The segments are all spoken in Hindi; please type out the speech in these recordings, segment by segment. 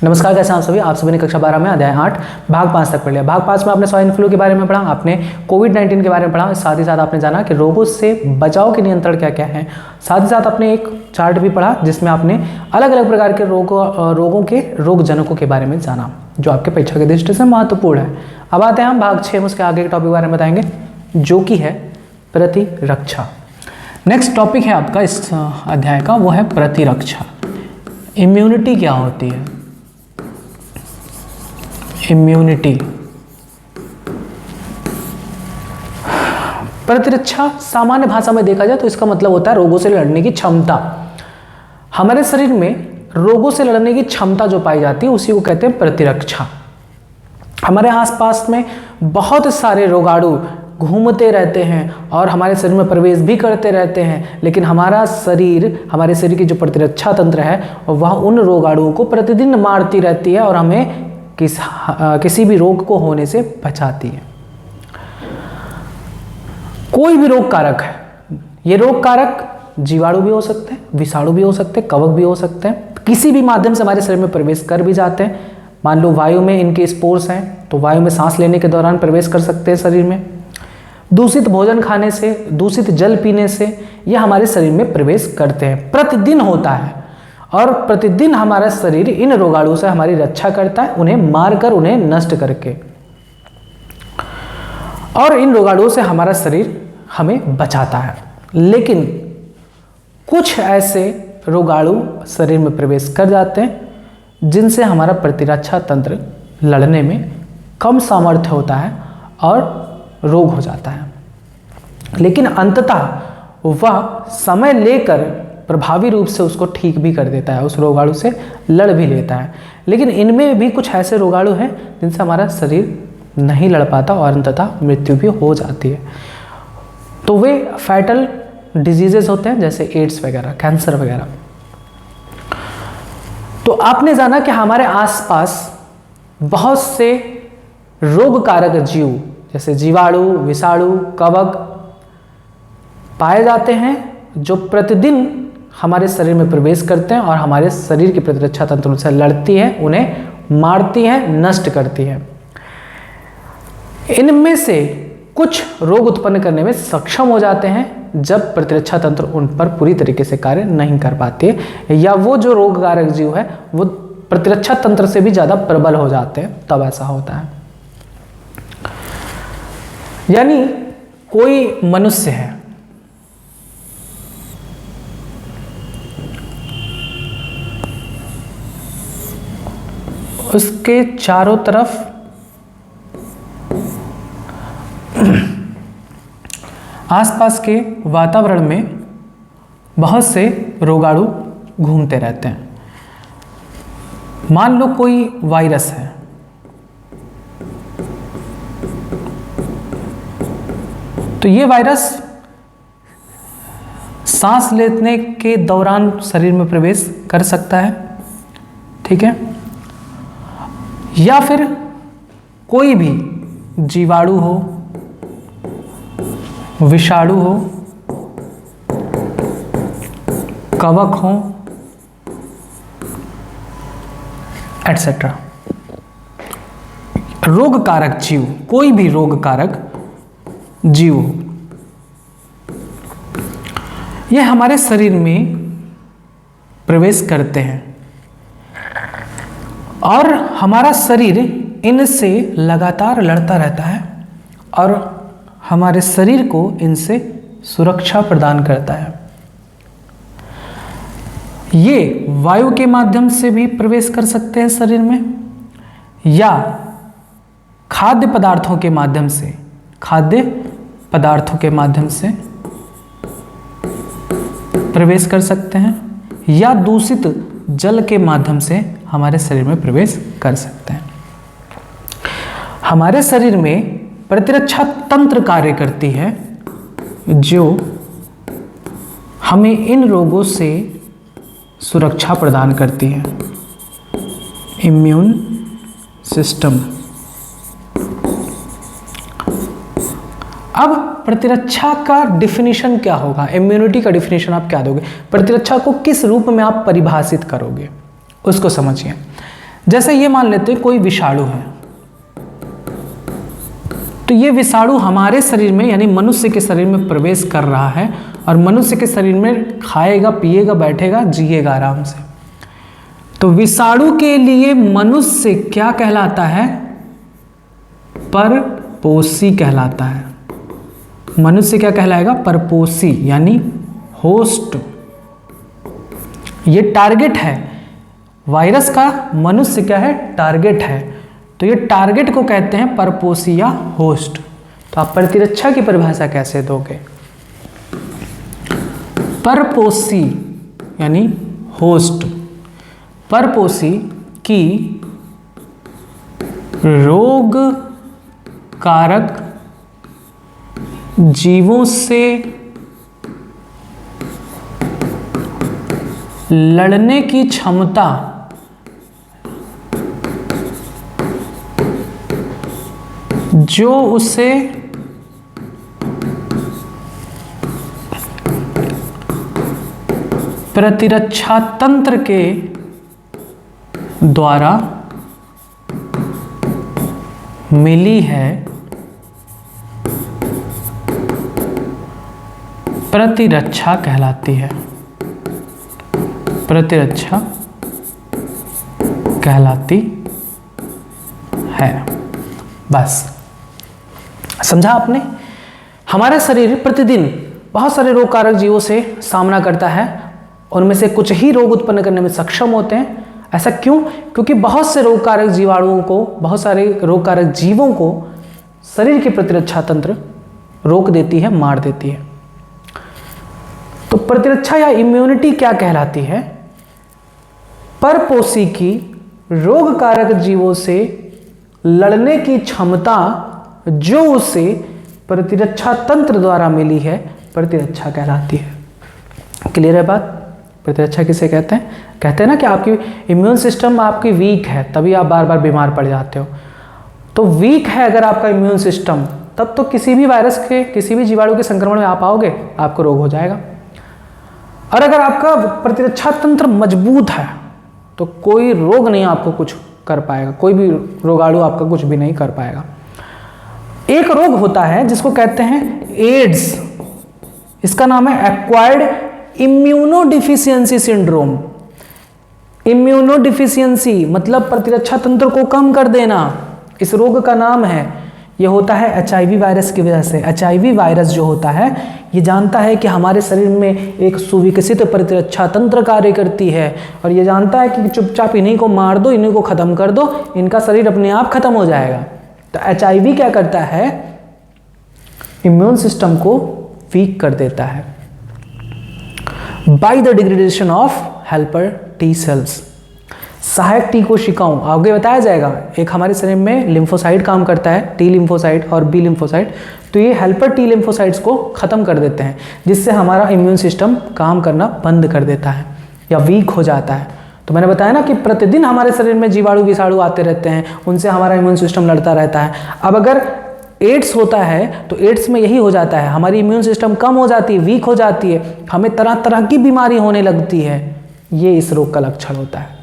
नमस्कार, कैसे हैं आप सभी ने कक्षा 12 में अध्याय 8 भाग 5 तक पढ़ लिया। भाग 5 में आपने स्वाइन फ्लू के बारे में पढ़ा, आपने कोविड-19 के बारे में पढ़ा, साथ ही साथ आपने जाना कि रोगों से बचाव के नियंत्रण क्या क्या हैं। साथ ही साथ आपने एक चार्ट भी पढ़ा जिसमें आपने अलग अलग प्रकार के रोगों के रोगजनकों के बारे में जाना, जो आपके परीक्षा की दृष्टि से महत्वपूर्ण है। अब आते हैं हम भाग 6 में, उसके आगे के टॉपिक के बारे में बताएंगे, जो कि है प्रतिरक्षा। नेक्स्ट टॉपिक है आपका इस अध्याय का, वो है प्रतिरक्षा। इम्यूनिटी क्या होती है? इम्यूनिटी, प्रतिरक्षा सामान्य भाषा में देखा जाए तो इसका मतलब होता है रोगों से लड़ने की क्षमता। हमारे शरीर में रोगों से लड़ने की क्षमता जो पाई जाती है उसी को कहते हैं प्रतिरक्षा। हमारे आसपास में बहुत सारे रोगाणु घूमते रहते हैं और हमारे शरीर में प्रवेश भी करते रहते हैं, लेकिन हमारे शरीर की जो प्रतिरक्षा तंत्र है वह उन रोगाणुओं को प्रतिदिन मारती रहती है और हमें किसी भी रोग को होने से बचाती है। कोई भी रोग कारक है, ये रोग कारक जीवाणु भी हो सकते हैं, विषाणु भी हो सकते हैं, कवक भी हो सकते हैं, किसी भी माध्यम से हमारे शरीर में प्रवेश कर भी जाते हैं। मान लो वायु में इनके स्पोर्स हैं तो वायु में सांस लेने के दौरान प्रवेश कर सकते हैं शरीर में। दूषित भोजन खाने से, दूषित जल पीने से यह हमारे शरीर में प्रवेश करते हैं। प्रतिदिन होता है और प्रतिदिन हमारा शरीर इन रोगाणुओं से हमारी रक्षा करता है, उन्हें मारकर, उन्हें नष्ट करके, और इन रोगाणुओं से हमारा शरीर हमें बचाता है। लेकिन कुछ ऐसे रोगाणु शरीर में प्रवेश कर जाते हैं जिनसे हमारा प्रतिरक्षा तंत्र लड़ने में कम सामर्थ्य होता है और रोग हो जाता है। लेकिन अंततः वह समय लेकर प्रभावी रूप से उसको ठीक भी कर देता है, उस रोगाणु से लड़ भी लेता है। लेकिन इनमें भी कुछ ऐसे रोगाणु हैं जिनसे हमारा शरीर नहीं लड़ पाता और अंततः मृत्यु भी हो जाती है। तो वे फैटल डिजीजेस होते हैं, जैसे एड्स वगैरह, कैंसर वगैरह। तो आपने जाना कि हमारे आसपास बहुत से रोग कारक जीव, जैसे जीवाणु, विषाणु, कवक पाए जाते हैं जो प्रतिदिन हमारे शरीर में प्रवेश करते हैं और हमारे शरीर की प्रतिरक्षा तंत्र उनसे लड़ती है, उन्हें मारती है, नष्ट करती है। इनमें से कुछ रोग उत्पन्न करने में सक्षम हो जाते हैं जब प्रतिरक्षा तंत्र उन पर पूरी तरीके से कार्य नहीं कर पाती है, या वो जो रोग कारक जीव है वो प्रतिरक्षा तंत्र से भी ज़्यादा प्रबल हो जाते हैं, तब ऐसा होता है। यानी कोई मनुष्य है, उसके चारों तरफ आसपास के वातावरण में बहुत से रोगाणु घूमते रहते हैं। मान लो कोई वायरस है, तो ये वायरस सांस लेने के दौरान शरीर में प्रवेश कर सकता है, ठीक है, या फिर कोई भी जीवाणु हो, विषाणु हो, कवक हो, एटसेट्रा। रोग कारक जीव, कोई भी रोग कारक जीव हो, यह हमारे शरीर में प्रवेश करते हैं और हमारा शरीर इनसे लगातार लड़ता रहता है और हमारे शरीर को इनसे सुरक्षा प्रदान करता है। ये वायु के माध्यम से भी प्रवेश कर सकते हैं शरीर में, या खाद्य पदार्थों के माध्यम से प्रवेश कर सकते हैं, या दूषित जल के माध्यम से हमारे शरीर में प्रवेश कर सकते हैं। हमारे शरीर में प्रतिरक्षा तंत्र कार्य करती है जो हमें इन रोगों से सुरक्षा प्रदान करती है। Immune system. अब प्रतिरक्षा का डिफिनीशन क्या होगा, इम्यूनिटी का डिफिनीशन आप क्या दोगे, प्रतिरक्षा को किस रूप में आप परिभाषित करोगे, उसको समझिए। जैसे ये मान लेते हैं कोई विषाणु है, तो ये विषाणु हमारे शरीर में यानी मनुष्य के शरीर में प्रवेश कर रहा है और मनुष्य के शरीर में खाएगा, पिएगा, बैठेगा, जिएगा आराम से। तो विषाणु के लिए मनुष्य क्या कहलाता है? परपोषी कहलाता है। मनुष्य क्या कहलाएगा? परपोषी यानी होस्ट। ये टारगेट है वायरस का, मनुष्य क्या है? टारगेट है। तो ये टारगेट को कहते हैं परपोषी या होस्ट। तो आप प्रतिरक्षा की परिभाषा कैसे दोगे? परपोषी यानी होस्ट, परपोषी की रोग कारक जीवों से लड़ने की क्षमता जो उसे प्रतिरक्षा तंत्र के द्वारा मिली है, प्रतिरक्षा कहलाती है। प्रतिरक्षा कहलाती है। बस समझा आपने? हमारा शरीर प्रतिदिन बहुत सारे रोग कारक जीवों से सामना करता है, उनमें से कुछ ही रोग उत्पन्न करने में सक्षम होते हैं। ऐसा क्यों? क्योंकि बहुत से रोग कारक जीवाणुओं को, बहुत सारे रोग कारक जीवों को शरीर की प्रतिरक्षा तंत्र रोक देती है, मार देती है। तो प्रतिरक्षा या इम्यूनिटी क्या कहलाती है? परपोषी की रोग कारक जीवों से लड़ने की क्षमता जो उसे प्रतिरक्षा तंत्र द्वारा मिली है, प्रतिरक्षा कहलाती है। क्लियर है बात? प्रतिरक्षा किसे कहते हैं? कहते हैं ना कि आपकी इम्यून सिस्टम आपकी वीक है, तभी आप बार बार बीमार पड़ जाते हो। तो वीक है अगर आपका इम्यून सिस्टम, तब तो किसी भी वायरस के, किसी भी जीवाणु के संक्रमण में आप आओगे, आपको रोग हो जाएगा। और अगर आपका प्रतिरक्षा तंत्र मजबूत है तो कोई रोग नहीं आपको कुछ कर पाएगा, कोई भी रोगाणु आपका कुछ भी नहीं कर पाएगा। एक रोग होता है जिसको कहते हैं एड्स, इसका नाम है एक्वायर्ड इम्यूनोडिफिशियंसी सिंड्रोम। इम्यूनोडिफिशियंसी मतलब प्रतिरक्षा तंत्र को कम कर देना, इस रोग का नाम है। यह होता है HIV वायरस की वजह से। HIV वायरस जो होता है ये जानता है कि हमारे शरीर में एक सुविकसित प्रतिरक्षा तंत्र कार्य करती है और ये जानता है कि चुपचाप इन्हीं को मार दो, इन्हीं को खत्म कर दो, इनका शरीर अपने आप खत्म हो जाएगा। तो HIV क्या करता है? इम्यून सिस्टम को वीक कर देता है by the degradation of helper T cells. सहायक टी कोशिकाओं, आगे बताया जाएगा। एक हमारे शरीर में लिम्फोसाइट काम करता है, टी लिम्फोसाइट और बी लिम्फोसाइट, तो ये हेल्पर टी लिम्फोसाइट्स को खत्म कर देते हैं, जिससे हमारा इम्यून सिस्टम काम करना बंद कर देता है या वीक हो जाता है। तो मैंने बताया ना कि प्रतिदिन हमारे शरीर में जीवाणु विषाणु आते रहते हैं, उनसे हमारा इम्यून सिस्टम लड़ता रहता है। अब अगर एड्स होता है तो एड्स में यही हो जाता है, हमारी इम्यून सिस्टम कम हो जाती है, वीक हो जाती है, हमें तरह तरह की बीमारी होने लगती है। ये इस रोग का लक्षण होता है।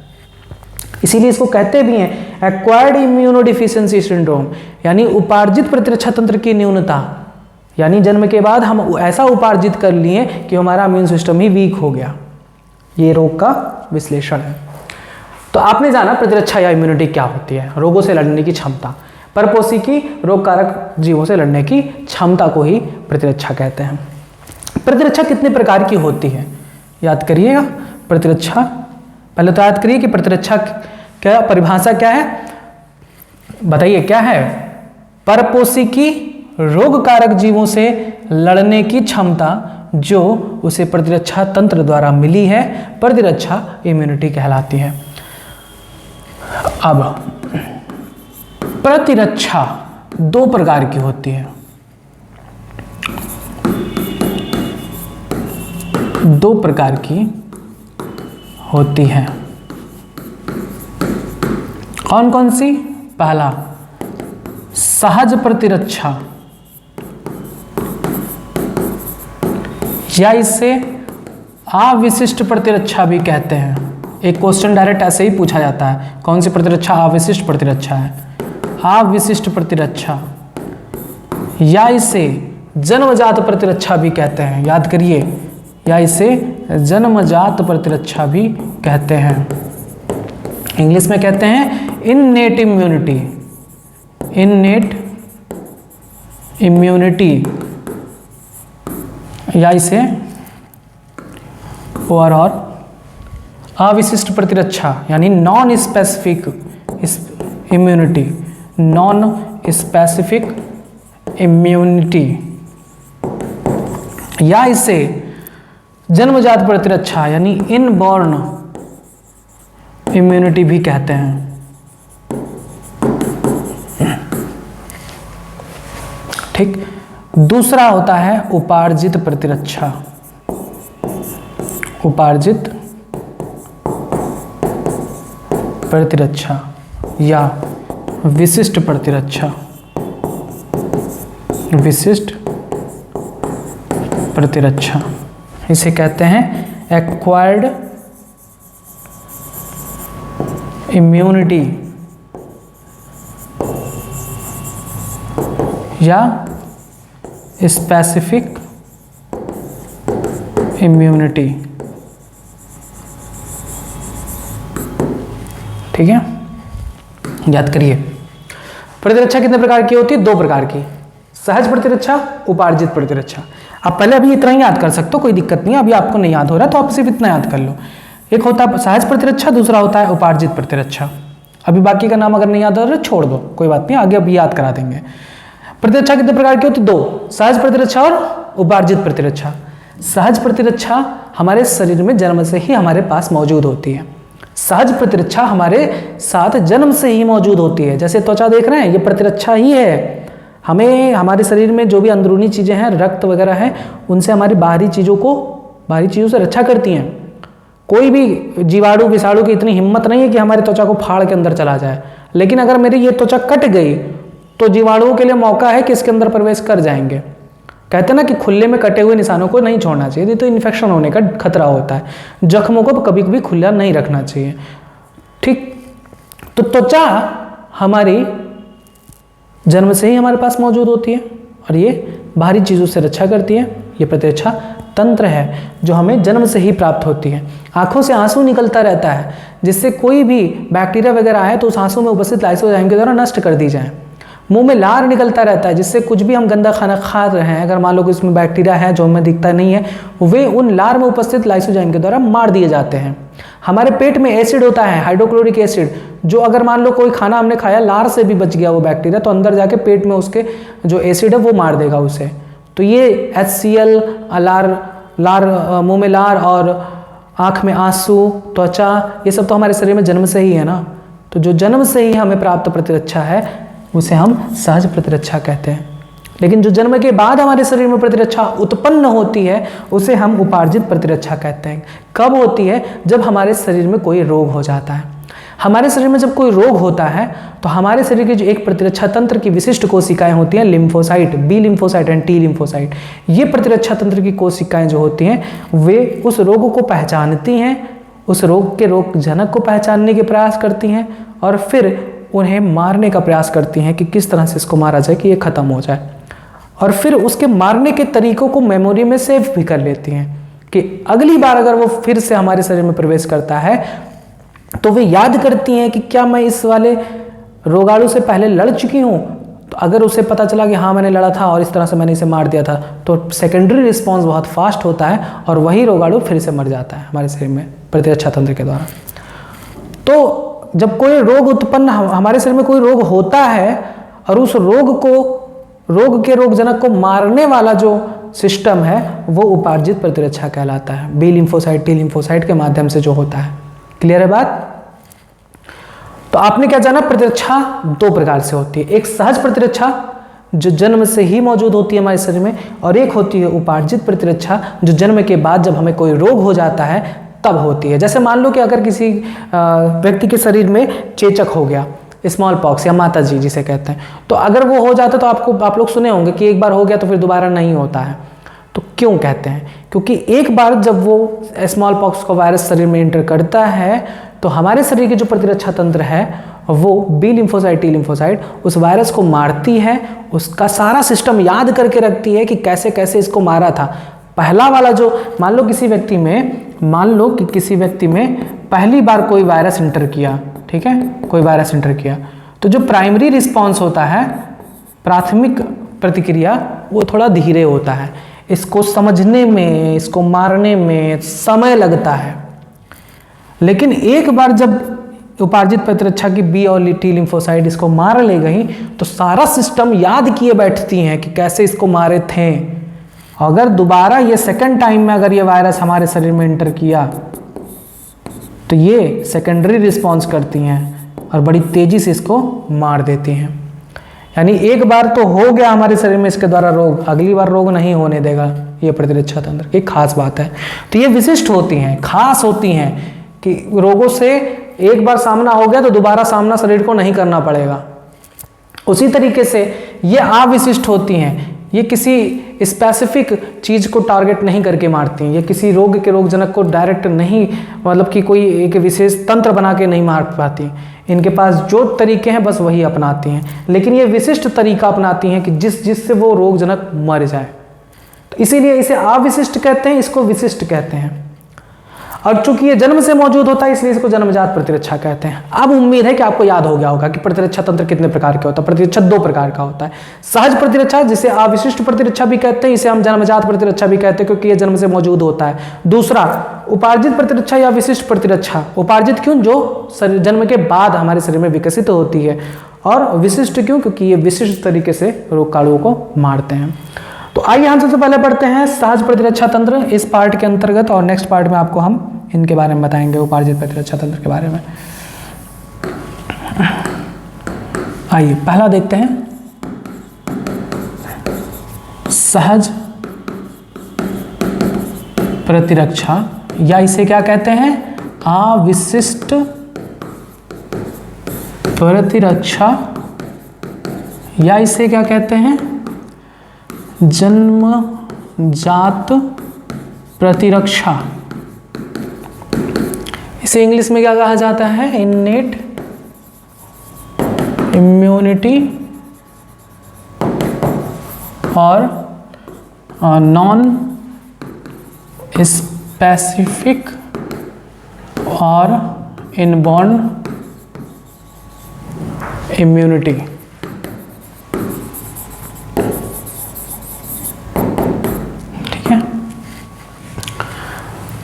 इसीलिए इसको कहते भी हैं एक्वायर्ड इम्यूनोडिफिशियंसी सिंड्रोम, यानी उपार्जित प्रतिरक्षा तंत्र की न्यूनता, यानी जन्म के बाद हम ऐसा उपार्जित कर लिए कि हमारा इम्यून सिस्टम ही वीक हो गया। ये रोग का विश्लेषण है। तो आपने जाना प्रतिरक्षा या इम्यूनिटी क्या होती है? रोगों से लड़ने की क्षमता। परपोषी की रोग कारक जीवों से लड़ने की क्षमता को ही प्रतिरक्षा कहते हैं। प्रतिरक्षा कितने प्रकार की होती है याद करिएगा। प्रतिरक्षा पहले तो याद करिए कि प्रतिरक्षा क्या परिभाषा क्या है, बताइए क्या है? परपोषी की रोग कारक जीवों से लड़ने की क्षमता जो उसे प्रतिरक्षा तंत्र द्वारा मिली है, प्रतिरक्षा इम्यूनिटी कहलाती है। अब प्रतिरक्षा दो प्रकार की होती है, दो प्रकार की होती है। कौन कौन सी? पहला सहज प्रतिरक्षा, या इसे अविशिष्ट प्रतिरक्षा भी कहते हैं। एक क्वेश्चन डायरेक्ट ऐसे ही पूछा जाता है, कौन सी प्रतिरक्षा अविशिष्ट प्रतिरक्षा है? अविशिष्ट प्रतिरक्षा, या इसे जन्मजात प्रतिरक्षा भी कहते हैं, याद करिए, या इसे जन्मजात प्रतिरक्षा भी कहते हैं। इंग्लिश में कहते हैं इननेट इम्यूनिटी, इननेट इम्यूनिटी, या इसे और अविशिष्ट प्रतिरक्षा यानी non specific immunity, non specific immunity, या इसे जन्मजात प्रतिरक्षा यानी इनबॉर्न इम्यूनिटी भी कहते हैं। ठीक। दूसरा होता है उपार्जित प्रतिरक्षा, उपार्जित प्रतिरक्षा या विशिष्ट प्रतिरक्षा, विशिष्ट प्रतिरक्षा, इसे कहते हैं एक्वायर्ड इम्यूनिटी या स्पेसिफिक इम्यूनिटी। ठीक है, याद करिए। प्रतिरक्षा कितने प्रकार की होती है? 2 प्रकार की, सहज प्रतिरक्षा, उपार्जित प्रतिरक्षा। आप पहले अभी इतना ही याद कर सकते हो, कोई दिक्कत नहीं है। अभी आपको नहीं याद हो रहा तो आप सिर्फ इतना याद कर लो। एक होता है सहज प्रतिरक्षा, दूसरा होता है उपार्जित प्रतिरक्षा। अभी बाकी का नाम अगर नहीं याद हो रहा छोड़ दो, कोई बात नहीं, आगे अभी याद करा देंगे। प्रतिरक्षा कितने प्रकार की होती है? 2, सहज प्रतिरक्षा और उपार्जित प्रतिरक्षा। सहज प्रतिरक्षा हमारे शरीर में जन्म से ही हमारे पास मौजूद होती है। सहज प्रतिरक्षा हमारे साथ जन्म से ही मौजूद होती है। जैसे त्वचा देख रहे हैं, ये प्रतिरक्षा ही है। हमें हमारे शरीर में जो भी अंदरूनी चीज़ें हैं, रक्त वगैरह हैं, उनसे हमारी बाहरी चीज़ों से रक्षा करती हैं। कोई भी जीवाणु विषाणु की इतनी हिम्मत नहीं है कि हमारी त्वचा को फाड़ के अंदर चला जाए। लेकिन अगर मेरी ये त्वचा कट गई तो जीवाणुओं के लिए मौका है कि इसके अंदर प्रवेश कर जाएंगे। कहते हैं ना कि खुले में कटे हुए निशानों को नहीं छोड़ना चाहिए, नहीं तो इन्फेक्शन होने का खतरा होता है। जख्मों को कभी कभी खुला नहीं रखना चाहिए। ठीक, तो त्वचा हमारी जन्म से ही हमारे पास मौजूद होती है और ये बाहरी चीज़ों से रक्षा करती है। ये प्रतिरक्षा तंत्र है जो हमें जन्म से ही प्राप्त होती है। आंखों से आंसू निकलता रहता है, जिससे कोई भी बैक्टीरिया वगैरह आए तो उस आंसू में उपस्थित लाइसोजाइम के द्वारा नष्ट कर दी जाए। मुंह में लार निकलता रहता है, जिससे कुछ भी हम गंदा खाना खा रहे हैं, अगर मान लो कि इसमें बैक्टीरिया है जो हमें दिखता नहीं है, वे उन लार में उपस्थित लाइसोजाइम के द्वारा मार दिए जाते हैं। हमारे पेट में एसिड होता है, हाइड्रोक्लोरिक एसिड, जो अगर मान लो कोई खाना हमने खाया, लार से भी बच गया वो बैक्टीरिया, तो अंदर जाके पेट में उसके जो एसिड है वो मार देगा उसे। तो ये HCl, लार, मुंह में लार और आँख में आंसू, त्वचा, ये सब तो हमारे शरीर में जन्म से ही है ना। तो जो जन्म से ही हमें प्राप्त प्रतिरक्षा है उसे हम सहज प्रतिरक्षा कहते हैं। लेकिन जो जन्म के बाद हमारे शरीर में प्रतिरक्षा उत्पन्न होती है उसे हम उपार्जित प्रतिरक्षा कहते हैं। कब होती है? जब हमारे शरीर में कोई रोग हो जाता है। हमारे शरीर में जब कोई रोग होता है तो हमारे शरीर की जो एक प्रतिरक्षा तंत्र की विशिष्ट कोशिकाएं होती हैं, lymphocyte, B lymphocyte and T lymphocyte, ये प्रतिरक्षा तंत्र की कोशिकाएं जो होती हैं वे उस रोग को पहचानती हैं, उस रोग के रोगजनक को पहचानने के प्रयास करती हैं और फिर उन्हें मारने का प्रयास करती हैं कि किस तरह से इसको मारा जाए कि ये ख़त्म हो जाए। और फिर उसके मारने के तरीकों को मेमोरी में सेव भी कर लेती हैं कि अगली बार अगर वो फिर से हमारे शरीर में प्रवेश करता है तो वे याद करती हैं कि क्या मैं इस वाले रोगाणु से पहले लड़ चुकी हूँ। तो अगर उसे पता चला कि हाँ मैंने लड़ा था और इस तरह से मैंने इसे मार दिया था, तो सेकेंडरी रिस्पॉन्स बहुत फास्ट होता है और वही रोगाणु फिर से मर जाता है हमारे शरीर में प्रतिरक्षा तंत्र के द्वारा। तो जब कोई रोग उत्पन्न, हमारे शरीर में कोई रोग होता है और उस रोग के रोगजनक को मारने वाला जो सिस्टम है वो उपार्जित प्रतिरक्षा कहलाता है। बी लिम्फोसाइट, टी लिम्फोसाइट के माध्यम से जो होता है। क्लियर है बात? तो आपने क्या जाना, प्रतिरक्षा 2 प्रकार से होती है। एक सहज प्रतिरक्षा जो जन्म से ही मौजूद होती है हमारे शरीर में, और एक होती है उपार्जित प्रतिरक्षा जो जन्म के बाद जब हमें कोई रोग हो जाता है तब होती है। जैसे मान लो कि अगर किसी व्यक्ति के शरीर में चेचक हो गया, स्मॉल पॉक्स या माता जी जिसे कहते हैं, तो अगर वो हो जाता तो आप लोग सुने होंगे कि एक बार हो गया तो फिर दोबारा नहीं होता है। तो क्यों कहते हैं? क्योंकि एक बार जब वो स्मॉल पॉक्स का वायरस शरीर में एंटर करता है तो हमारे शरीर की जो प्रतिरक्षा तंत्र है वो बी लिम्फोसाइट, टी लिम्फोसाइट उस वायरस को मारती है, उसका सारा सिस्टम याद करके रखती है कि कैसे कैसे इसको मारा था। पहला वाला जो मान लो कि किसी व्यक्ति में पहली बार कोई वायरस इंटर किया, ठीक है, कोई वायरस इंटर किया, तो जो प्राइमरी रिस्पॉन्स होता है, प्राथमिक प्रतिक्रिया, वो थोड़ा धीरे होता है। इसको समझने में, इसको मारने में समय लगता है। लेकिन एक बार जब उपार्जित प्रतिरक्षा की बी और टी लिम्फोसाइट इसको मार ले गई तो सारा सिस्टम याद किए बैठती हैं कि कैसे इसको मारे थे। अगर दोबारा ये सेकंड टाइम में अगर ये वायरस हमारे शरीर में एंटर किया तो ये सेकेंडरी रिस्पॉन्स करती हैं और बड़ी तेजी से इसको मार देती हैं। यानी एक बार तो हो गया हमारे शरीर में इसके द्वारा रोग, अगली बार रोग नहीं होने देगा। ये प्रतिरक्षा तंत्र की खास बात है। तो ये विशिष्ट होती हैं, खास होती हैं कि रोगों से एक बार सामना हो गया तो दोबारा सामना शरीर को नहीं करना पड़ेगा। उसी तरीके से ये अविशिष्ट होती हैं, ये किसी स्पेसिफिक चीज़ को टारगेट नहीं करके मारती हैं, ये किसी रोग के रोगजनक को डायरेक्ट नहीं, मतलब कि कोई एक विशेष तंत्र बना के नहीं मार पाती। इनके पास जो तरीके हैं बस वही अपनाती हैं, लेकिन ये विशिष्ट तरीका अपनाती हैं कि जिससे वो रोगजनक मर जाए। तो इसीलिए इसे अविशिष्ट कहते हैं, इसको विशिष्ट कहते हैं। और चूंकि ये जन्म से मौजूद होता है इसलिए इसको जन्मजात प्रतिरक्षा कहते हैं। अब उम्मीद है कि आपको याद हो गया होगा कि प्रतिरक्षा तंत्र कितने प्रकार के होता है। प्रतिरक्षा 2 प्रकार का होता है, सहज प्रतिरक्षा जिसे अविशिष्ट प्रतिरक्षा भी कहते हैं, इसे हम जन्मजात प्रतिरक्षा भी कहते हैं क्योंकि ये जन्म से मौजूद होता है। दूसरा उपार्जित प्रतिरक्षा या विशिष्ट प्रतिरक्षा। उपार्जित क्यों? जो जन्म के बाद हमारे शरीर में विकसित होती है। और विशिष्ट क्यों? क्योंकि ये विशिष्ट तरीके से रोगकाणुओं को मारते हैं। तो आइए हम सबसे पहले पढ़ते हैं सहज प्रतिरक्षा तंत्र इस पार्ट के अंतर्गत, और नेक्स्ट पार्ट में आपको हम इनके बारे में बताएंगे, उपार्जित प्रतिरक्षा तंत्र के बारे में। आइए पहला देखते हैं, सहज प्रतिरक्षा या इसे क्या कहते हैं? अविशिष्ट प्रतिरक्षा या इसे क्या कहते हैं? जन्मजात प्रतिरक्षा। इसे इंग्लिश में क्या कहा जाता है? इन्नेट इम्यूनिटी और नॉन स्पेसिफिक और इनबॉर्न इम्यूनिटी।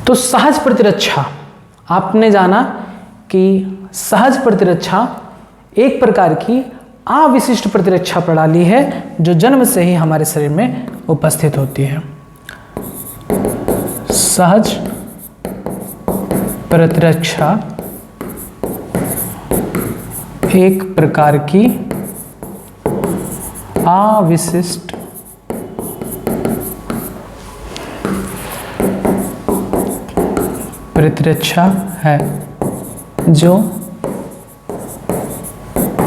तो सहज प्रतिरक्षा, आपने जाना कि सहज प्रतिरक्षा एक प्रकार की अविशिष्ट प्रतिरक्षा प्रणाली है जो जन्म से ही हमारे शरीर में उपस्थित होती है। सहज प्रतिरक्षा एक प्रकार की अविशिष्ट प्रतिरक्षा है जो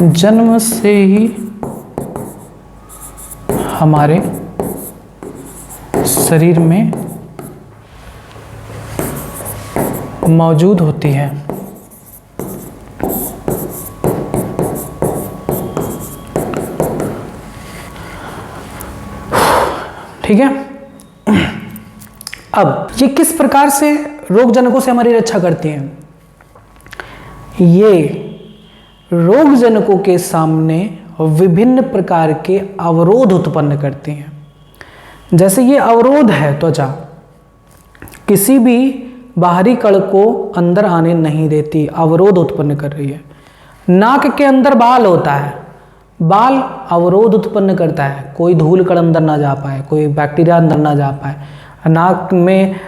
जन्म से ही हमारे शरीर में मौजूद होती है। ठीक है। अब ये किस प्रकार से रोगजनकों से हमारी रक्षा करती हैं? ये रोगजनकों के सामने विभिन्न प्रकार के अवरोध उत्पन्न करती हैं। जैसे ये अवरोध है त्वचा, किसी भी बाहरी कण को अंदर आने नहीं देती, अवरोध उत्पन्न कर रही है। नाक के अंदर बाल होता है, बाल अवरोध उत्पन्न करता है, कोई धूल कण अंदर ना जा पाए, कोई बैक्टीरिया अंदर ना जा पाए। नाक में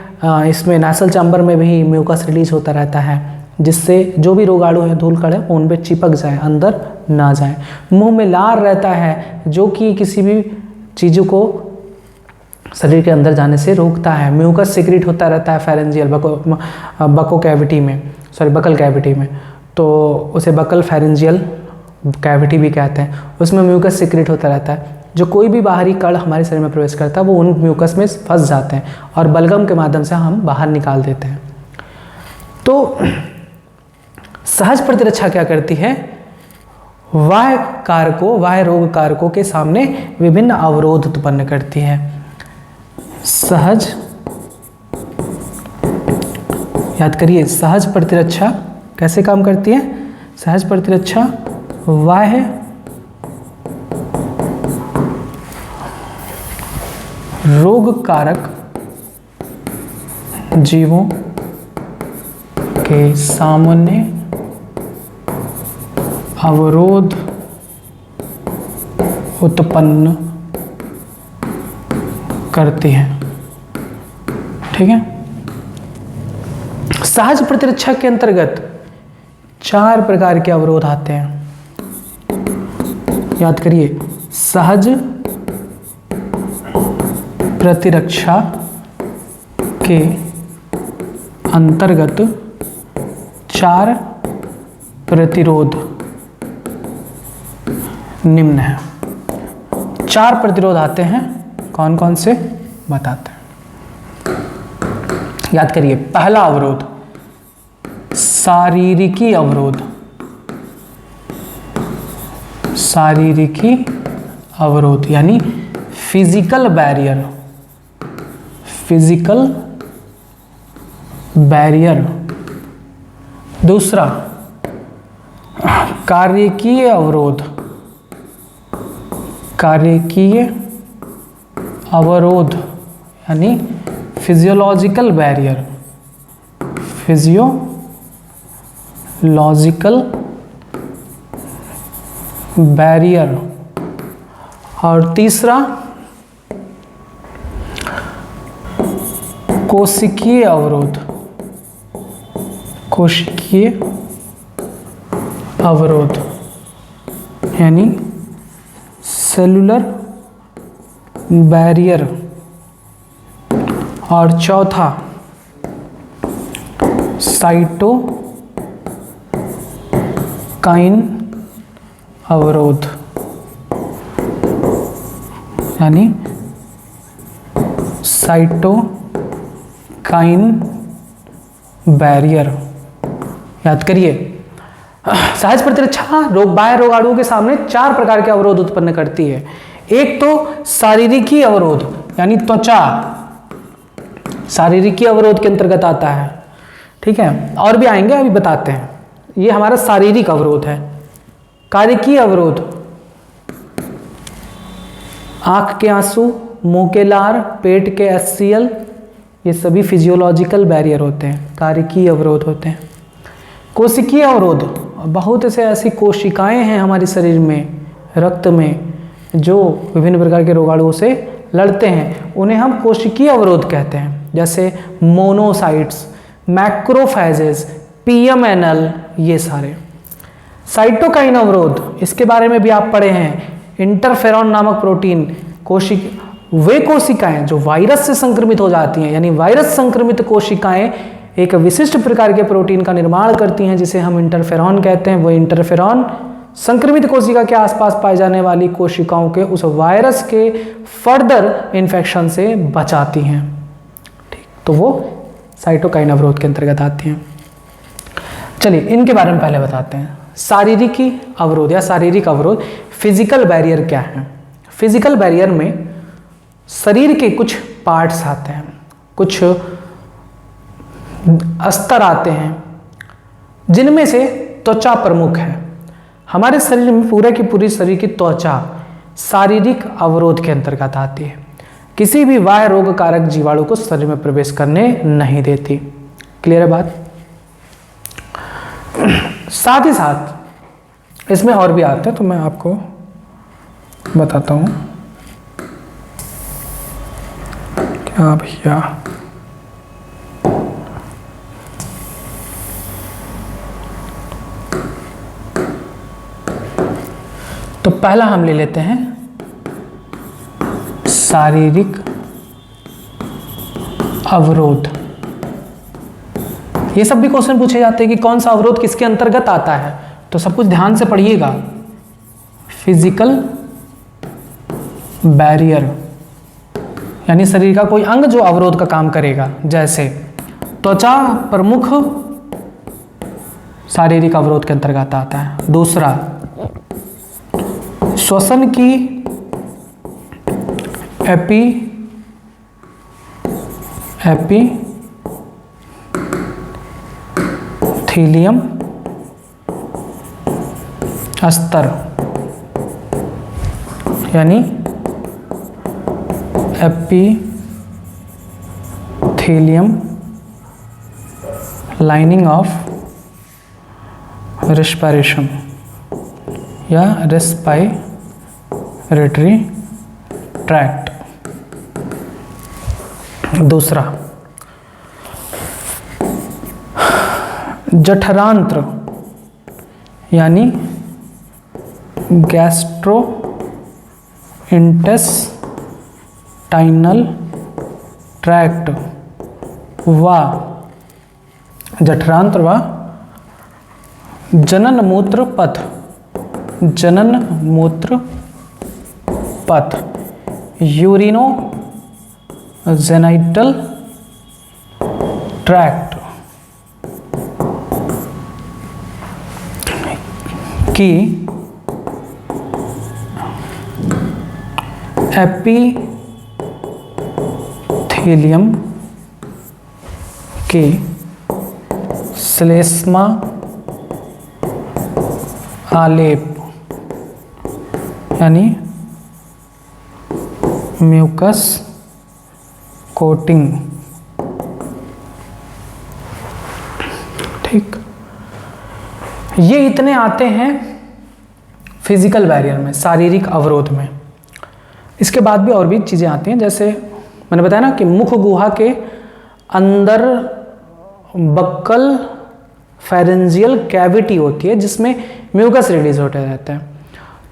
इसमें नासल चैम्बर में भी म्यूकस रिलीज होता रहता है जिससे जो भी रोगाणु है, धूल कण है, उन पे चिपक जाए, अंदर ना जाए। मुंह में लार रहता है जो कि किसी भी चीज़ों को शरीर के अंदर जाने से रोकता है। म्यूकस सिक्रीट होता रहता है फेरेंजियल बको कैविटी में, बकल कैविटी में, तो उसे बकल फेरेंजियल कैविटी भी कहते हैं। उसमें म्यूकस सिक्रीट होता रहता है जो कोई भी बाहरी कण हमारे शरीर में प्रवेश करता है वो उन म्यूकस में फंस जाते हैं और बलगम के माध्यम से हम बाहर निकाल देते हैं। तो सहज प्रतिरक्षा क्या करती है? बाह्य रोग कारकों के सामने विभिन्न अवरोध उत्पन्न करती है। सहज, याद करिए, सहज प्रतिरक्षा कैसे काम करती है? सहज प्रतिरक्षा बाह्य रोग कारक जीवों के सामने अवरोध उत्पन्न करती है। ठीक है। सहज प्रतिरक्षा के अंतर्गत 4 प्रकार के अवरोध आते हैं। याद करिए, सहज प्रतिरक्षा के अंतर्गत 4 प्रतिरोध निम्न है। 4 प्रतिरोध आते हैं, कौन कौन से बताते हैं। याद करिए, पहला अवरोध शारीरिकी अवरोध। शारीरिकी अवरोध यानी फिजिकल बैरियर। Physical barrier. दूसरा कार्यकीय अवरोध। कार्यकीय अवरोध यानी फिजियोलॉजिकल बैरियर। Physiological barrier. और तीसरा कोशिकीय अवरोध। कोशिकीय अवरोध यानी सेलुलर बैरियर। और चौथा साइटोकाइन अवरोध यानी साइटोकाइन बैरियर। याद करिए, सहज प्रतिरक्षा बाह्य रोगाणुओं के सामने 4 प्रकार के अवरोध उत्पन्न करती है। एक तो शारीरिकी अवरोध यानी त्वचा, शारीरिकी अवरोध के अंतर्गत आता है। ठीक है, और भी आएंगे, अभी बताते हैं। ये हमारा शारीरिक अवरोध है। कार्यकीय अवरोध, आंख के आंसू, मुंह के लार, पेट के HCl, ये सभी फिजियोलॉजिकल बैरियर होते हैं, कार्यकीय अवरोध होते हैं। कोशिकीय अवरोध, बहुत से ऐसी कोशिकाएं हैं हमारे शरीर में, रक्त में, जो विभिन्न प्रकार के रोगाणुओं से लड़ते हैं, उन्हें हम कोशिकीय अवरोध कहते हैं। जैसे मोनोसाइट्स, मैक्रोफेजेस, PMNL, ये सारे। साइटोकाइन अवरोध, इसके बारे में भी आप पढ़े हैं। इंटरफेरॉन नामक प्रोटीन वे कोशिकाएं जो वायरस से संक्रमित हो जाती हैं, यानी वायरस संक्रमित कोशिकाएं एक विशिष्ट प्रकार के प्रोटीन का निर्माण करती हैं जिसे हम इंटरफेरॉन कहते हैं। वो इंटरफेरॉन संक्रमित कोशिका के आसपास पाई जाने वाली कोशिकाओं के उस वायरस के फर्दर इन्फेक्शन से बचाती हैं। ठीक, तो वो साइटोकाइन अवरोध के अंतर्गत आती हैं। चलिए इनके बारे में पहले बताते हैं। शारीरिकी अवरोध या शारीरिक अवरोध, फिजिकल बैरियर क्या है? फिजिकल बैरियर में शरीर के कुछ पार्ट्स आते हैं, कुछ स्तर आते हैं, जिनमें से त्वचा प्रमुख है। हमारे शरीर में पूरे की पूरी शरीर की त्वचा शारीरिक अवरोध के अंतर्गत आती है। किसी भी बाह्य रोग कारक जीवाणु को शरीर में प्रवेश करने नहीं देती। क्लियर है बात? साथ ही साथ इसमें और भी आते हैं, तो मैं आपको बताता हूं। क्या भैया, तो पहला हम ले लेते हैं शारीरिक अवरोध। ये सब भी क्वेश्चन पूछे जाते हैं कि कौन सा अवरोध किसके अंतर्गत आता है, तो सब कुछ ध्यान से पढ़िएगा। फिजिकल बैरियर यानी शरीर का कोई अंग जो अवरोध का काम करेगा, जैसे त्वचा प्रमुख शारीरिक अवरोध के अंतर्गत आता है। दूसरा, श्वसन की एपिथीलियम अस्तर यानी एपिथेलियम लाइनिंग ऑफ रेस्पिरेशन या रेस्पिरेटरी ट्रैक्ट। दूसरा, जठरांत्र यानी गैस्ट्रोइंटेस्टाइनल ट्रैक्ट व जठरांत्र व जनन मूत्र पथ यूरिनो जेनाइटल ट्रैक्ट की एपिथेलियम के श्लेष्मा आलेप यानी म्यूकस कोटिंग। ठीक, ये इतने आते हैं फिजिकल बैरियर में, शारीरिक अवरोध में। इसके बाद भी और भी चीज़ें आती हैं, जैसे मैंने बताया ना कि मुख गुहा के अंदर बक्कल फेरेंजियल कैविटी होती है जिसमें म्यूकस रिलीज होते रहते हैं।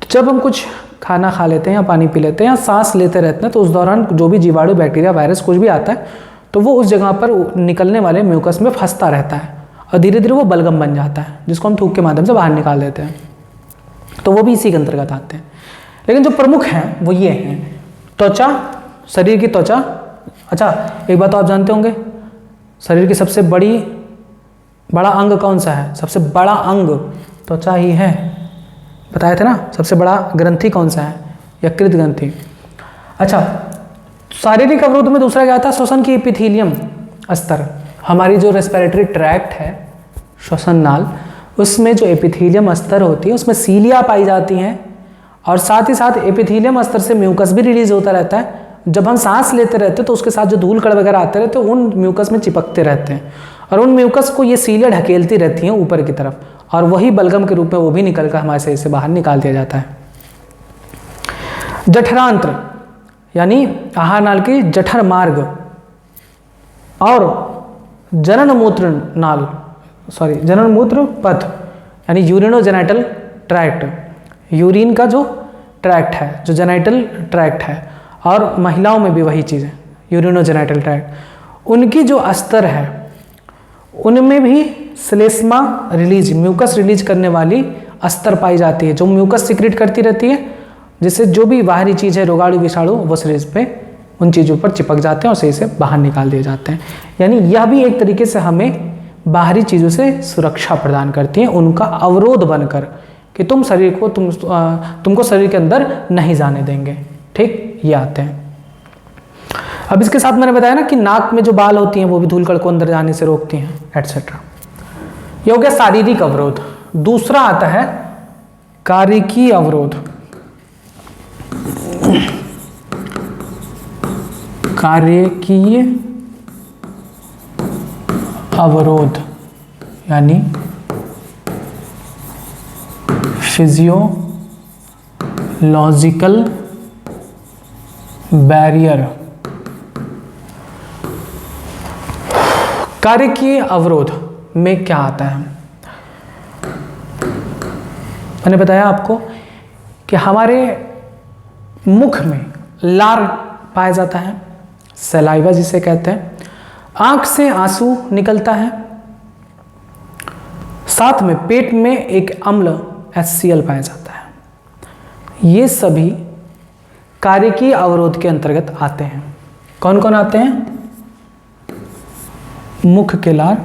तो जब हम कुछ खाना खा लेते हैं या पानी पी लेते हैं या सांस लेते रहते हैं तो उस दौरान जो भी जीवाणु, बैक्टीरिया, वायरस कुछ भी आता है तो वो उस जगह पर निकलने वाले म्यूकस में फंसता रहता है और धीरे धीरे वो बलगम बन जाता है जिसको हम थूक के माध्यम से बाहर निकाल देते हैं। तो वो भी इसी के अंतर्गत आते हैं। लेकिन जो प्रमुख हैं वो ये हैं, त्वचा, शरीर की त्वचा। अच्छा, एक बात तो आप जानते होंगे, शरीर की सबसे बड़ा अंग कौन सा है? सबसे बड़ा अंग त्वचा ही है, बताए थे ना। सबसे बड़ा ग्रंथि कौन सा है? यकृत ग्रंथि। अच्छा, शारीरिक अवरोध में दूसरा क्या था? श्वसन की एपिथेलियम अस्तर। हमारी जो रेस्पिरेटरी ट्रैक्ट है, श्वसन नाल, उसमें जो एपिथेलियम अस्तर होती है उसमें सीलिया पाई जाती हैं और साथ ही साथ एपिथेलियम अस्तर से म्यूकस भी रिलीज होता रहता है। जब हम सांस लेते रहते हैं तो उसके साथ जो धूल कण वगैरह आते रहते हैं उन म्यूकस में चिपकते रहते हैं और उन म्यूकस को ये सीलिया ढकेलती रहती हैं ऊपर की तरफ और वही बलगम के रूप में वो भी निकलकर हमारे शरीर से बाहर निकाल दिया जाता है। जठरांत्र यानी आहार नाल की जठर मार्ग और जनन मूत्र पथ यानी यूरिनोजेनाइटल ट्रैक्ट, यूरिन का जो ट्रैक्ट है, जो जेनाइटल ट्रैक्ट है, और महिलाओं में भी वही चीज़ है, यूरिनोजेनाइटल ट्रैक्ट, उनकी जो अस्तर है उनमें भी श्लेष्मा रिलीज, म्यूकस रिलीज करने वाली अस्तर पाई जाती है जो म्यूकस सिक्रेट करती रहती है, जिससे जो भी बाहरी चीज़ है, रोगाणु विषाणु, वो शरीर पे उन चीज़ों पर चिपक जाते हैं और शरीर से बाहर निकाल दिए जाते हैं। यानी यह भी एक तरीके से हमें बाहरी चीज़ों से सुरक्षा प्रदान करती हैं, उनका अवरोध बनकर कि तुम शरीर को तुमको शरीर के अंदर नहीं जाने देंगे। ठीक, ये आते हैं। अब इसके साथ मैंने बताया ना कि नाक में जो बाल होती हैं वो भी धूल कण को अंदर जाने से रोकती हैं, एटसेट्रा। ये हो गया शारीरिक अवरोध। दूसरा आता है कार्यकीय अवरोध। कार्यकीय अवरोध यानी फिजियोलॉजिकल बैरियर। कार्यकीय अवरोध में क्या आता है? मैंने बताया आपको कि हमारे मुख में लार पाया जाता है, सलाइवा जिसे कहते हैं, आंख से आंसू निकलता है, साथ में पेट में एक अम्ल HCl पाया जाता है। ये सभी कार्यकीय अवरोध के अंतर्गत आते हैं। कौन कौन आते हैं? मुख के लार,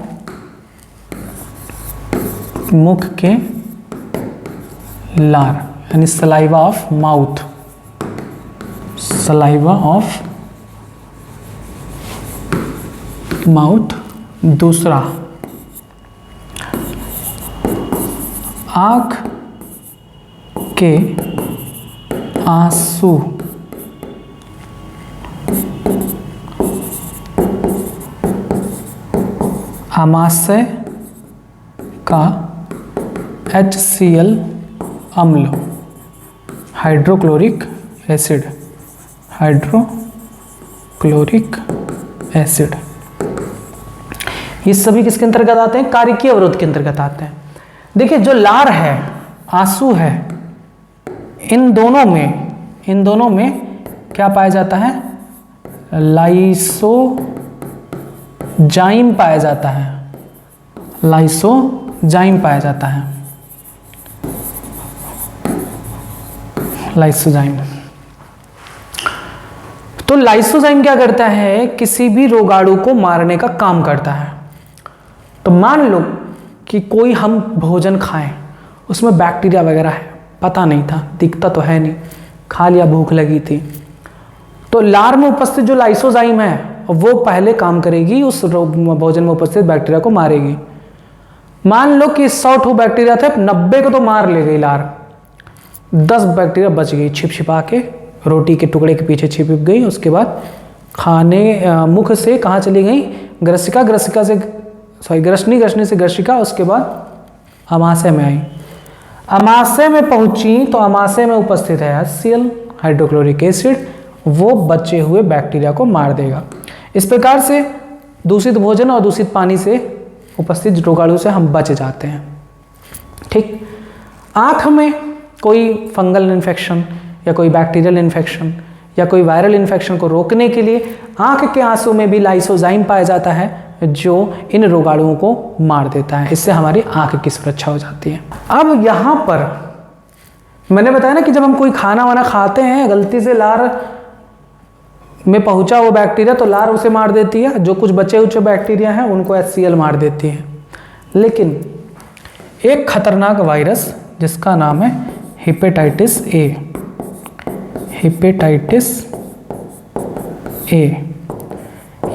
मुख के लार यानी saliva of mouth, saliva of mouth. दूसरा आँख के आंसू, आमाशय का HCl अम्ल, हाइड्रोक्लोरिक एसिड, हाइड्रोक्लोरिक एसिड, ये सभी किसके अंतर्गत आते हैं? कार्यकीय अवरोध के अंतर्गत आते हैं। देखिए जो लार है, आंसू है, इन दोनों में क्या पाया जाता है? लाइसोजाइम पाया जाता है, लाइसोजाइम पाया जाता है, लाइसोजाइम। तो लाइसोजाइम क्या करता है? किसी भी रोगाणु को मारने का काम करता है। तो मान लो कि कोई हम भोजन खाएं, उसमें बैक्टीरिया वगैरह है, पता नहीं था, दिखता तो है नहीं, खा लिया, भूख लगी थी, तो लार में उपस्थित जो लाइसोजाइम है वो पहले काम करेगी, उस भोजन में उपस्थित बैक्टीरिया को मारेगी। मान लो कि 100 बैक्टीरिया थे, 90 को तो मार ले गई लार, 10 बैक्टीरिया बच गई, छिपा के रोटी के टुकड़े के पीछे छिप गई। उसके बाद मुख से कहाँ चली गई? ग्रसिका से ग्रसनी से ग्रसिका, उसके बाद अमाशय में आई, अमाशय में पहुंची तो अमाशय में उपस्थित है HCl, हाइड्रोक्लोरिक एसिड, वो बचे हुए बैक्टीरिया को मार देगा। इस प्रकार से दूषित भोजन और दूषित पानी से उपस्थित रोगाणु से हम बच जाते हैं। ठीक, आँख में कोई फंगल इन्फेक्शन या कोई बैक्टीरियल इन्फेक्शन या कोई वायरल इन्फेक्शन को रोकने के लिए आँख के आंसू में भी लाइसोजाइम पाया जाता है, जो इन रोगाणुओं को मार देता है। इससे हमारी आँख की सुरक्षा हो जाती है। अब यहाँ पर मैंने बताया ना कि जब हम कोई खाना वाना खाते हैं, गलती से लार में पहुंचा वो बैक्टीरिया, तो लार उसे मार देती है, जो कुछ बचे हुए बैक्टीरिया हैं उनको HCl मार देती है। लेकिन एक खतरनाक वायरस जिसका नाम है हेपेटाइटिस ए, हेपेटाइटिस ए,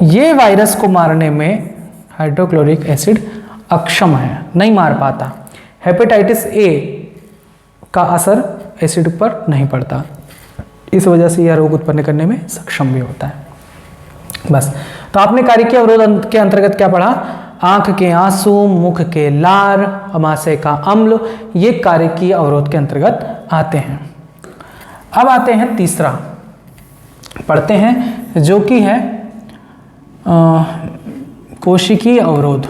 ये वायरस को मारने में हाइड्रोक्लोरिक एसिड अक्षम है, नहीं मार पाता। हेपेटाइटिस ए का असर एसिड पर नहीं पड़ता, इस वजह से यह रोग उत्पन्न करने में सक्षम भी होता है। बस, तो आपने कार्यकीय अवरोध के अंतर्गत क्या पढ़ा? आंख के आंसू, मुख के लार, अमाशय का अम्ल, ये कार्यकीय अवरोध के अंतर्गत आते हैं। अब आते हैं तीसरा, पढ़ते हैं, जो कि है कोशिकीय अवरोध।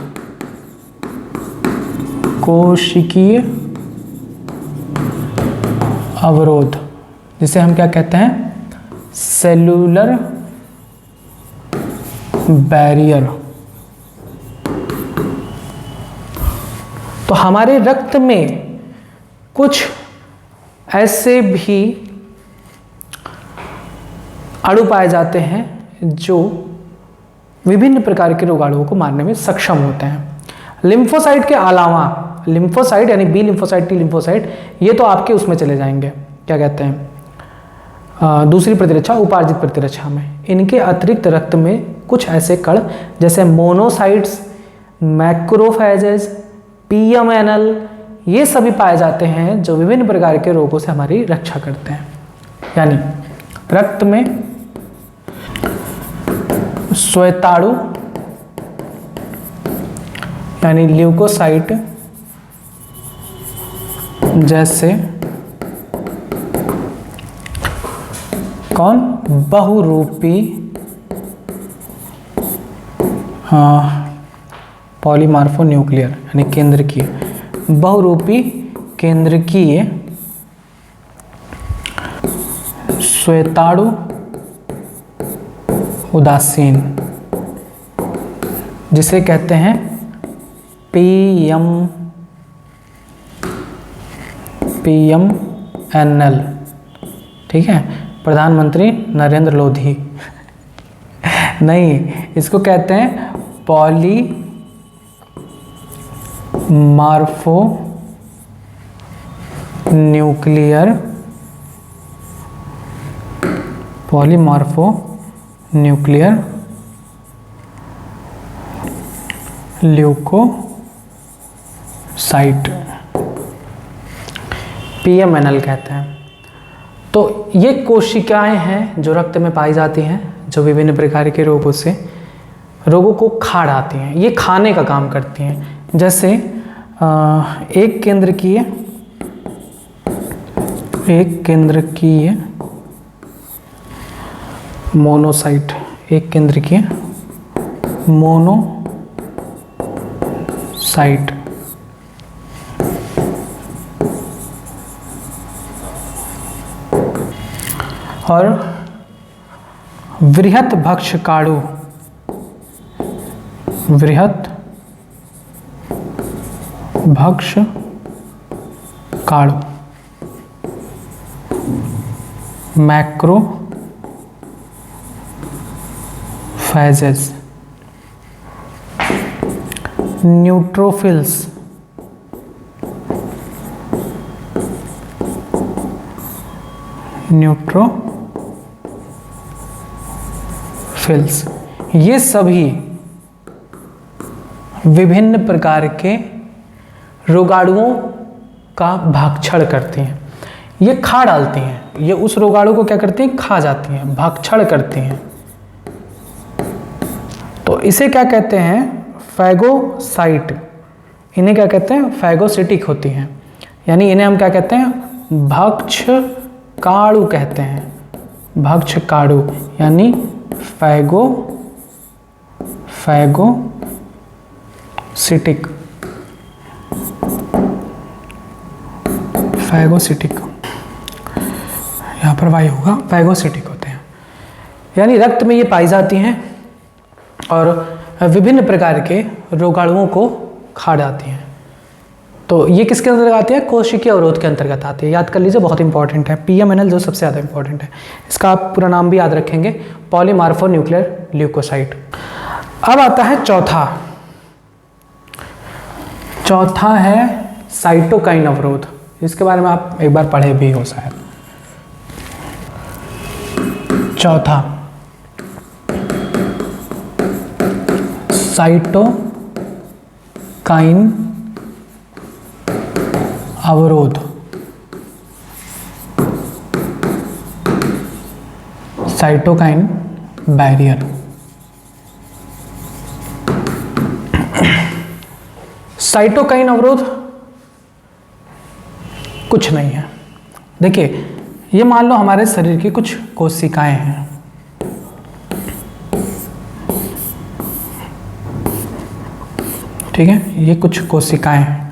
कोशिकीय अवरोध जिसे हम क्या कहते हैं? Cellular barrier. तो हमारे रक्त में कुछ ऐसे भी अणु पाए जाते हैं जो विभिन्न प्रकार के रोगाणुओं को मारने में सक्षम होते हैं। लिम्फोसाइट के अलावा, लिम्फोसाइट यानी बी लिम्फोसाइट, टी लिम्फोसाइट, ये तो आपके उसमें चले जाएंगे, क्या कहते हैं, दूसरी प्रतिरक्षा, उपार्जित प्रतिरक्षा में। इनके अतिरिक्त रक्त में कुछ ऐसे कण जैसे मोनोसाइट्स, मैक्रोफेजेस, PMNL, ये सभी पाए जाते हैं जो विभिन्न प्रकार के रोगों से हमारी रक्षा करते हैं। यानी रक्त में श्वेताणु यानी ल्यूकोसाइट जैसे कौन? बहुरूपी पॉलीमार्फोन्यूक्लियर यानी केंद्रकीय, बहुरूपी केंद्रकीय श्वेताणु उदासीन, जिसे कहते हैं PMNL, ठीक है, प्रधानमंत्री नरेंद्र लोधी नहीं, इसको कहते हैं पॉलीमार्फो न्यूक्लियर ल्यूकोसाइट, PMNL कहते हैं। तो ये कोशिकाएं हैं जो रक्त में पाई जाती हैं, जो विभिन्न प्रकार के रोगों को खा डालती हैं। ये खाने का काम करती हैं। जैसे एक केंद्रकीय मोनोसाइट, एक केंद्रकीय मोनोसाइट, और वृहत भक्षकाणु, मैक्रोफेजेस, न्यूट्रोफिल्स, ये सभी विभिन्न प्रकार के रोगाणुओं का भक्षण करती हैं। ये खा डालती हैं, ये उस रोगाणु को क्या करती हैं, खा जाती हैं, भक्षण करती हैं। तो इसे क्या कहते हैं, फैगोसाइट। इन्हें क्या कहते हैं, फैगोसिटिक होती हैं। यानी इन्हें हम क्या कहते हैं, भक्षकाणु कहते हैं। भक्षकाणु यानी फैगोसिटिक। यहाँ पर वाई होगा, फैगोसिटिक होते हैं। यानी रक्त में ये पाई जाती हैं और विभिन्न प्रकार के रोगाणुओं को खा जाती हैं। तो ये किसके अंतर्गत आती है, कोशिकीय अवरोध के अंतर्गत आती है। याद कर लीजिए, बहुत इंपॉर्टेंट है। PMNL जो सबसे ज़्यादा इंपॉर्टेंट है, इसका आप पूरा नाम भी याद रखेंगे, पॉलीमार्फो न्यूक्लियर ल्यूकोसाइट। अब आता है चौथा है साइटोकाइन अवरोध। इसके बारे में आप एक बार पढ़े भी हो शायद। चौथा साइटोकाइन अवरोध। Cytokine barrier. साइटोकाइन अवरोध कुछ नहीं है। देखिए, ये मान लो हमारे शरीर की कुछ कोशिकाएं हैं, ठीक है, ये कुछ कोशिकाएं हैं।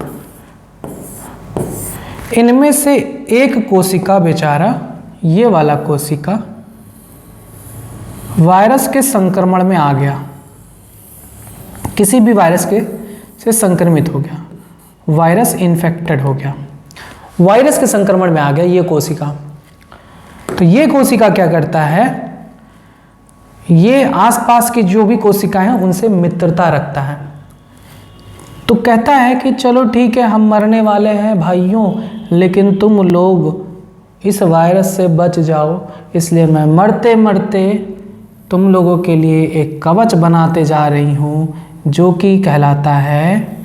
इनमें से एक कोशिका बेचारा, ये वाला कोशिका वायरस के संक्रमण में आ गया, किसी भी वायरस से संक्रमित हो गया, वायरस इन्फेक्टेड हो गया, वायरस के संक्रमण में आ गया ये कोशिका। तो ये कोशिका क्या करता है, ये आसपास की जो भी कोशिकाएं हैं उनसे मित्रता रखता है। तो कहता है कि चलो ठीक है, हम मरने वाले हैं भाइयों, लेकिन तुम लोग इस वायरस से बच जाओ, इसलिए मैं मरते मरते तुम लोगों के लिए एक कवच बनाते जा रही हूँ, जो कि कहलाता है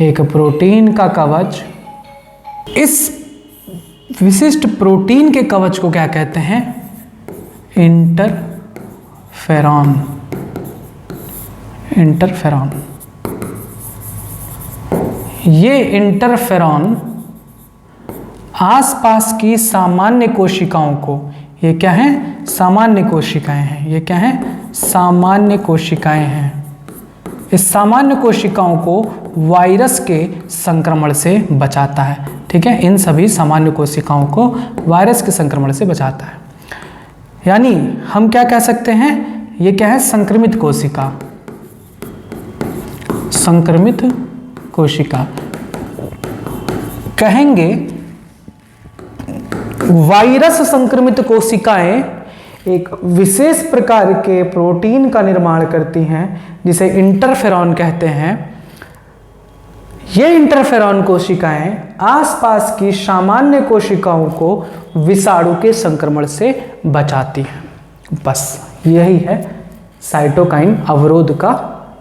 एक प्रोटीन का कवच। इस विशिष्ट प्रोटीन के कवच को क्या कहते हैं, इंटरफेरॉन। ये इंटरफेरॉन आसपास की सामान्य कोशिकाओं को, ये क्या है, सामान्य कोशिकाएं हैं, ये क्या है, सामान्य कोशिकाएं हैं। इस सामान्य कोशिकाओं को वायरस के संक्रमण से बचाता है, ठीक है, इन सभी सामान्य कोशिकाओं को वायरस के संक्रमण से बचाता है। यानी हम क्या कह सकते हैं, ये क्या है, संक्रमित कोशिका। संक्रमित कोशिका कहेंगे वायरस संक्रमित कोशिकाएं एक विशेष प्रकार के प्रोटीन का निर्माण करती हैं जिसे इंटरफेरॉन कहते हैं। ये इंटरफेरॉन कोशिकाएं आसपास की सामान्य कोशिकाओं को विषाणु के संक्रमण से बचाती हैं। बस यही है साइटोकाइन अवरोध का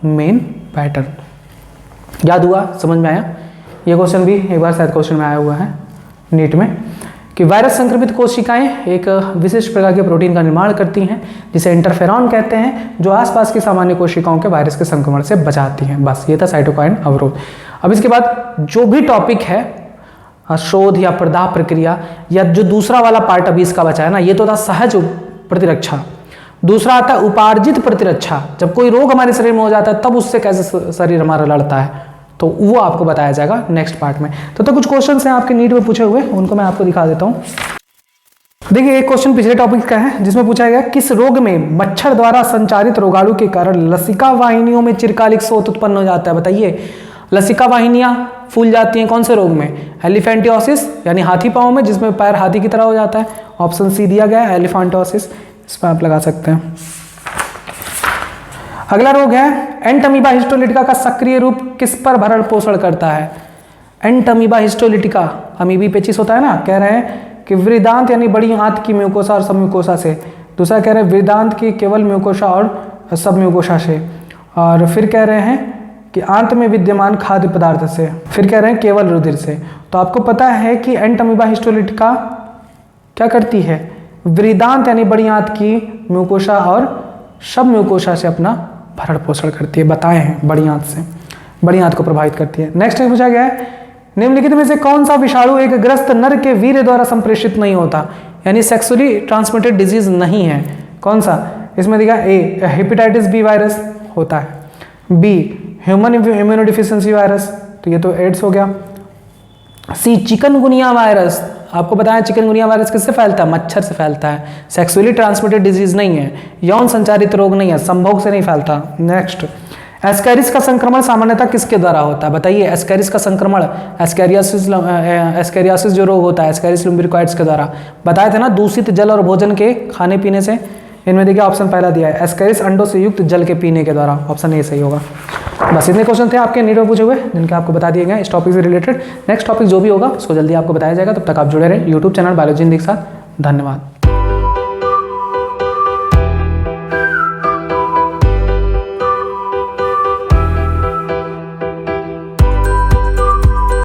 मेन पैटर्न। याद हुआ, समझ में आया? ये क्वेश्चन भी एक बार शायद क्वेश्चन में आया हुआ है नीट में कि वायरस संक्रमित कोशिकाएं एक विशिष्ट प्रकार के प्रोटीन का निर्माण करती हैं जिसे इंटरफेरॉन कहते हैं, जो आसपास की सामान्य कोशिकाओं के वायरस के संक्रमण से बचाती हैं। बस ये था साइटोकाइन अवरोध। अब इसके बाद जो भी टॉपिक है शोध या प्रदाह प्रक्रिया या जो दूसरा वाला पार्ट अभी इसका बचा है ना, ये तो था सहज प्रतिरक्षा। दूसरा आता है उपार्जित प्रतिरक्षा, जब कोई रोग हमारे शरीर में हो जाता है तब उससे कैसे शरीर हमारा लड़ता है, तो वो आपको बताया जाएगा नेक्स्ट पार्ट में। तो कुछ क्वेश्चंस हैं आपके नीट में पूछे हुए, उनको मैं आपको दिखा देता हूँ। देखिए एक क्वेश्चन पिछले टॉपिक का है जिसमें पूछा गया किस रोग में मच्छर द्वारा संचारित रोगाणु के कारण लसिका वाहिनियों में चिरकालिक शोथ उत्पन्न हो जाता है। बताइए, लसिका वाहिनियां फूल जाती हैं कौन से रोग में? एलिफेंटियोसिस यानी हाथी पांव में, जिसमें पैर हाथी की तरह हो जाता है। ऑप्शन सी दिया गया है एलिफेंटियोसिस, इस पर आप लगा सकते हैं। अगला रोग है एंटमीबा हिस्टोलिटिका का सक्रिय रूप किस पर भरण पोषण करता है? एंटमीबा हिस्टोलिटिका अमीबी पेचिस होता है ना, कह रहे हैं कि वृदांत यानी बड़ी आंत की म्यूकोसा और सब म्यूकोसा से। दूसरा कह रहे हैं वृदांत की केवल म्यूकोसा और सब म्यूकोसा से। और फिर कह रहे हैं कि आंत में विद्यमान खाद्य पदार्थ से। फिर कह रहे हैं केवल रुधिर से। तो आपको पता है कि एंटमीबा हिस्टोलिटिका क्या करती है? वृदांत यानी बड़ी आंत की म्यूकोसा और सब म्यूकोसा से अपना भरण पोषण करती है। बताए हैं बड़ी आंत से, बड़ी आंत को प्रभावित करती है। नेक्स्ट पूछा गया है निम्नलिखित में से कौन सा विषाणु एक ग्रस्त नर के वीर्य द्वारा संप्रेषित नहीं होता, यानी सेक्सुअली ट्रांसमिटेड डिजीज नहीं है? कौन सा? इसमें देखा ए हेपेटाइटिस बी वायरस होता है, बी ह्यूमन इम्यूनोडिफिशियंसी वायरस, तो ये तो एड्स हो गया। सी चिकनगुनिया वायरस, आपको बताया चिकनगुनिया वायरस किससे फैलता है? मच्छर से फैलता है। सेक्सुअली ट्रांसमिटेड डिजीज नहीं है, यौन संचारित रोग नहीं है, संभोग से नहीं फैलता। नेक्स्ट एस्कैरिस का संक्रमण सामान्यतः किसके द्वारा होता है? बताइए, एस्कैरिस का संक्रमण एस्कैरियासिस जो रोग होता है एस्कैरिस लुम्ब्रिकॉइड्स के द्वारा। बताए थे ना, दूषित जल और भोजन के खाने पीने से। इनमें देखिए ऑप्शन पहला दिया है एस्कैरिस अंडों से युक्त जल के पीने के द्वारा, ऑप्शन ए सही होगा। बस इतने क्वेश्चन थे आपके नीट में पूछे हुए जिनके आपको बता दिए गए इस टॉपिक से रिलेटेड। नेक्स्ट टॉपिक जो भी होगा उसको जल्दी आपको बताया जाएगा, तब तक आप जुड़े रहें यूट्यूब चैनल बायोलॉजी के साथ। धन्यवाद।